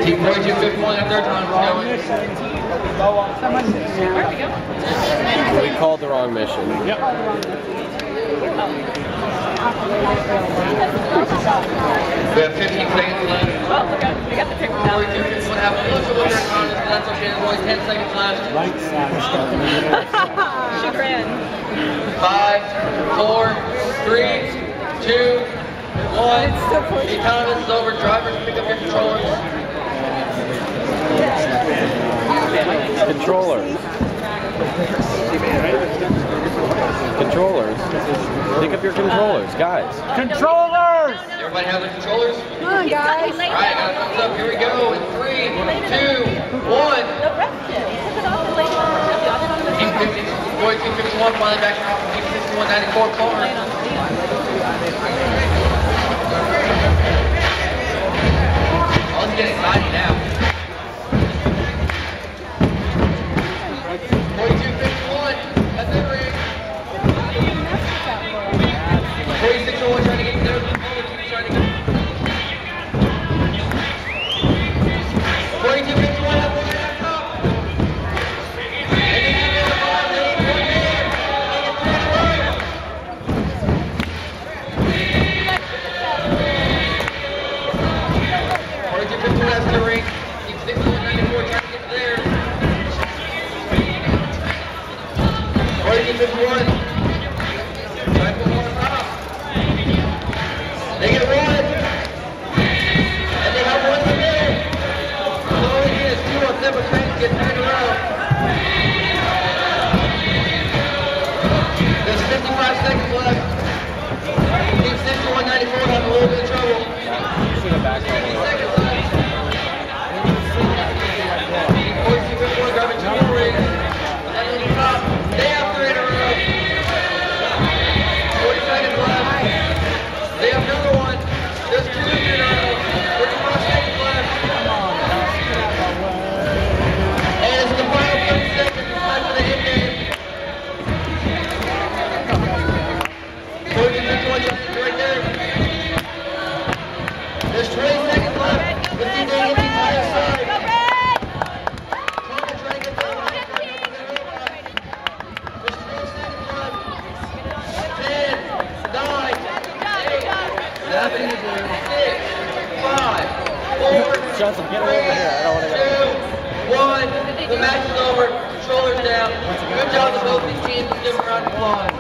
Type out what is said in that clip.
Team 4251 at their time is going. We called the wrong mission. Yep. We have 15 seconds left. Oh, we got the picture now. 4251 have a look at what their time is, but that's okay. There's only 10 seconds left. She ran. 5, 4, 3, 2, 1. The time is over. Drivers, pick up your controllers. Controllers. Controllers. Pick up your controllers, guys. Controllers! Everybody have their controllers? Come on, guys. Alright, got a thumbs up. Here we go. In 3, 2, 1. Team 4251 finally back off from Team 5194 car. Oh, it's getting exciting now. 4251 at the ring. 4601 trying to get there. Trying to get 4251 at the ring. They get one, and they have one in the middle. So all they need is 2 on 7 trains to get 9 in a row. There's 55 seconds left. Team 6194 have a little bit of trouble. 50 seconds left. 4251 garbage 2 rings. And on the top, they have 3 in a row. 40 seconds left. They have another one. There's 2 in a row. 45 seconds left. And it's the final 30 seconds left for the end game. 4251 right there. There's 20 seconds left. Let's see if they get the entire side. Trying to get the line. There's 12 seconds left. 10, 9, 7, 6, 5, 4, Johnson, get over here. I don't want to 2, 1. The match is over. Controllers down. Good job to both these teams. Give them a round of applause.